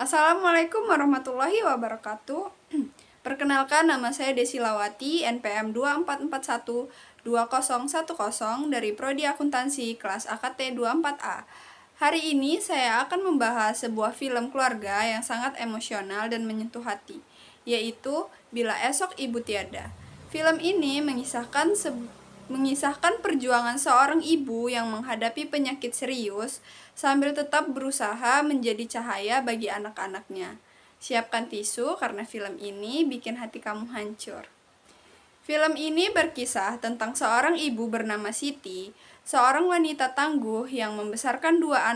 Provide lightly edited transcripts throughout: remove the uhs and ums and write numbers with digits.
Assalamualaikum warahmatullahi wabarakatuh. Perkenalkan, nama saya Desilawati, NPM 24412010 dari Prodi Akuntansi kelas AKT 24A. Hari ini saya akan membahas sebuah film keluarga yang sangat emosional dan menyentuh hati, yaitu Bila Esok Ibu Tiada. Film ini mengisahkan perjuangan seorang ibu yang menghadapi penyakit serius sambil tetap berusaha menjadi cahaya bagi anak-anaknya. Siapkan tisu karena film ini bikin hati kamu hancur. Film ini berkisah tentang seorang ibu bernama Siti, seorang wanita tangguh yang membesarkan dua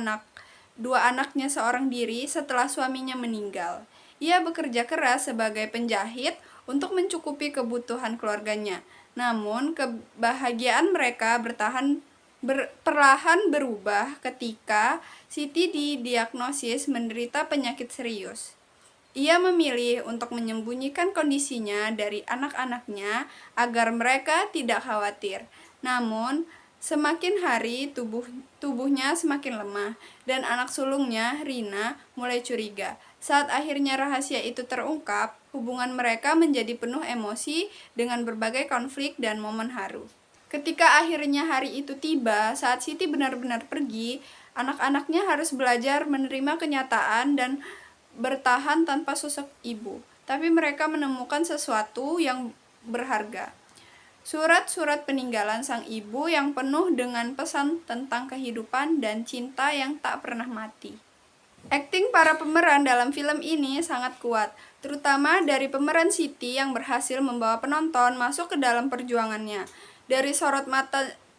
anaknya seorang diri setelah suaminya meninggal. Ia bekerja keras sebagai penjahit untuk mencukupi kebutuhan keluarganya. Namun, kebahagiaan mereka perlahan berubah ketika Siti didiagnosis menderita penyakit serius. Ia memilih untuk menyembunyikan kondisinya dari anak-anaknya agar mereka tidak khawatir. Namun, semakin hari tubuhnya semakin lemah dan anak sulungnya, Rina, mulai curiga. Saat akhirnya rahasia itu terungkap, hubungan mereka menjadi penuh emosi dengan berbagai konflik dan momen haru. Ketika akhirnya hari itu tiba, saat Siti benar-benar pergi, anak-anaknya harus belajar menerima kenyataan dan bertahan tanpa sosok ibu. Tapi mereka menemukan sesuatu yang berharga. Surat-surat peninggalan sang ibu yang penuh dengan pesan tentang kehidupan dan cinta yang tak pernah mati. Akting para pemeran dalam film ini sangat kuat, terutama dari pemeran Siti yang berhasil membawa penonton masuk ke dalam perjuangannya. Dari sorot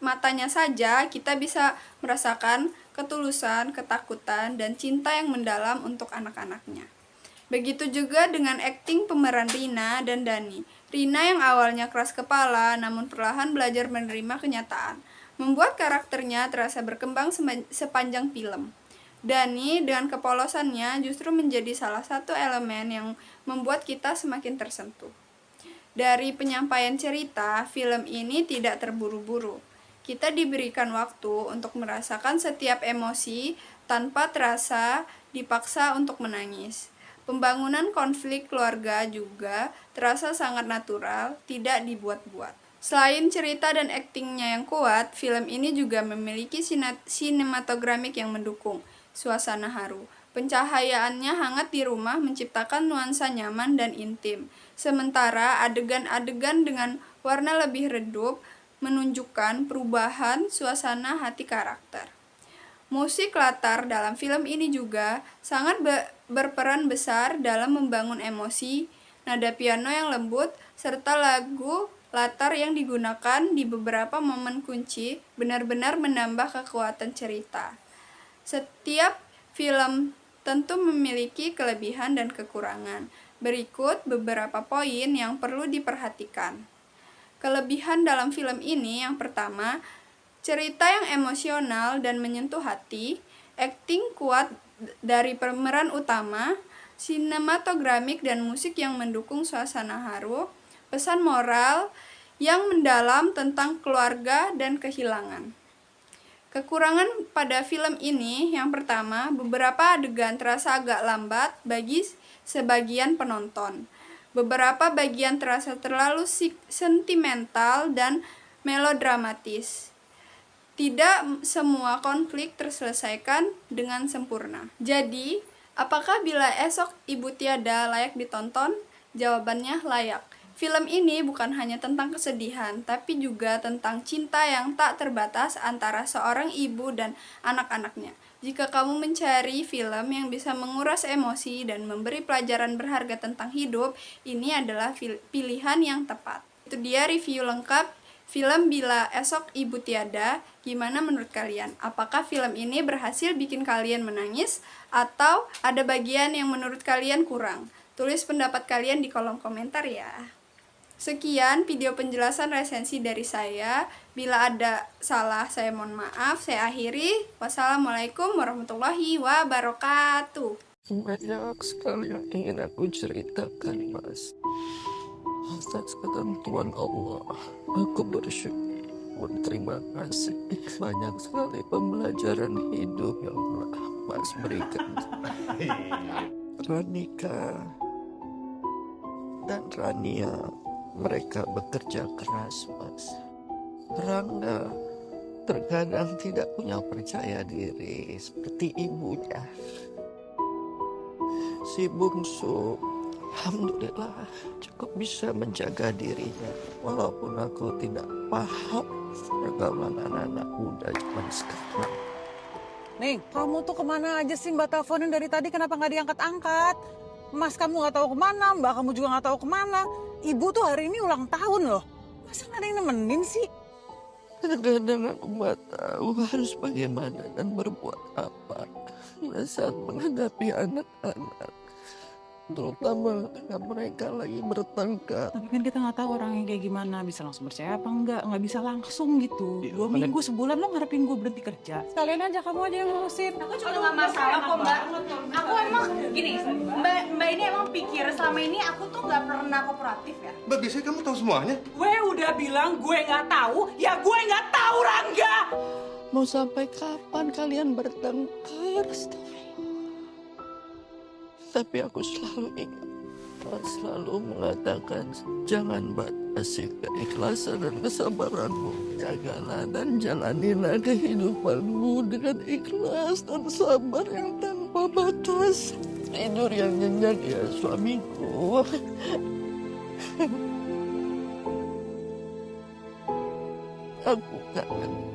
matanya saja kita bisa merasakan ketulusan, ketakutan, dan cinta yang mendalam untuk anak-anaknya. Begitu juga dengan akting pemeran Rina dan Dani. Rina yang awalnya keras kepala namun perlahan belajar menerima kenyataan, membuat karakternya terasa berkembang sepanjang film. Dani dengan kepolosannya justru menjadi salah satu elemen yang membuat kita semakin tersentuh. Dari penyampaian cerita, film ini tidak terburu-buru. Kita diberikan waktu untuk merasakan setiap emosi tanpa terasa dipaksa untuk menangis. Pembangunan konflik keluarga juga terasa sangat natural, tidak dibuat-buat. Selain cerita dan aktingnya yang kuat, film ini juga memiliki sinematografik yang mendukung suasana haru. Pencahayaannya hangat di rumah menciptakan nuansa nyaman dan intim. Sementara adegan-adegan dengan warna lebih redup menunjukkan perubahan suasana hati karakter. Musik latar dalam film ini juga sangat berperan besar dalam membangun emosi. Nada piano yang lembut serta lagu latar yang digunakan di beberapa momen kunci benar-benar menambah kekuatan cerita. Setiap film tentu memiliki kelebihan dan kekurangan. Berikut beberapa poin yang perlu diperhatikan. Kelebihan dalam film ini yang pertama, cerita yang emosional dan menyentuh hati, akting kuat dari pemeran utama, sinematografik dan musik yang mendukung suasana haru, pesan moral yang mendalam tentang keluarga dan kehilangan. Kekurangan pada film ini yang pertama, beberapa adegan terasa agak lambat bagi sebagian penonton. Beberapa bagian terasa terlalu sentimental dan melodramatis. Tidak semua konflik terselesaikan dengan sempurna. Jadi, apakah Bila Esok Ibu Tiada layak ditonton? Jawabannya layak. Film ini bukan hanya tentang kesedihan, tapi juga tentang cinta yang tak terbatas antara seorang ibu dan anak-anaknya. Jika kamu mencari film yang bisa menguras emosi dan memberi pelajaran berharga tentang hidup, ini adalah pilihan yang tepat. Itu dia review lengkap film Bila Esok Ibu Tiada. Gimana menurut kalian? Apakah film ini berhasil bikin kalian menangis atau ada bagian yang menurut kalian kurang? Tulis pendapat kalian di kolom komentar ya. Sekian video penjelasan resensi dari saya. Bila ada salah, saya mohon maaf. Saya akhiri. Wassalamualaikum warahmatullahi wabarakatuh. Banyak sekali yang ingin aku ceritakan, Mas. Atas ketentuan Allah, aku bersyukur, terima kasih. Banyak sekali pembelajaran hidup yang telah Mas berikan. Ranika dan Rania, mereka bekerja keras, Mas. Rangga terkadang tidak punya percaya diri seperti ibunya. Si bungsu, alhamdulillah, cukup bisa menjaga dirinya. Walaupun aku tidak paham pergaulan anak-anak muda zaman sekarang. Nih, kamu tuh kemana aja sih Mbak teleponin dari tadi, kenapa nggak diangkat-angkat? Mas kamu nggak tahu kemana, Mbak kamu juga nggak tahu kemana. Ibu tuh hari ini ulang tahun loh. Masa nggak ada yang nemenin sih? Kadang-kadang aku nggak tahu harus bagaimana dan berbuat apa saat menghadapi anak-anak. Terutama ketika mereka lagi bertengkar. Tapi kan kita nggak tahu orangnya kayak gimana, bisa langsung percaya apa nggak bisa langsung gitu. Iya, 2 minggu, sebulan lo ngarepin gue berhenti kerja. Sekalian aja kamu aja yang ngurusin. Aku juga nggak masalah kok Mbak. Aku emang gini, Mbak ini emang pikir selama ini aku tuh nggak pernah kooperatif ya. Mbak, biasanya kamu tahu semuanya. Gue udah bilang gue nggak tahu, ya gue nggak tahu Rangga. Mau sampai kapan kalian bertengkar? Tapi aku selalu ingat, selalu mengatakan, jangan batasi keikhlasan dan kesabaranmu. Jagalah dan jalanilah kehidupanmu dengan ikhlas dan sabar yang tanpa batas. Tidur yang nyenyak ya suamiku. Aku kangen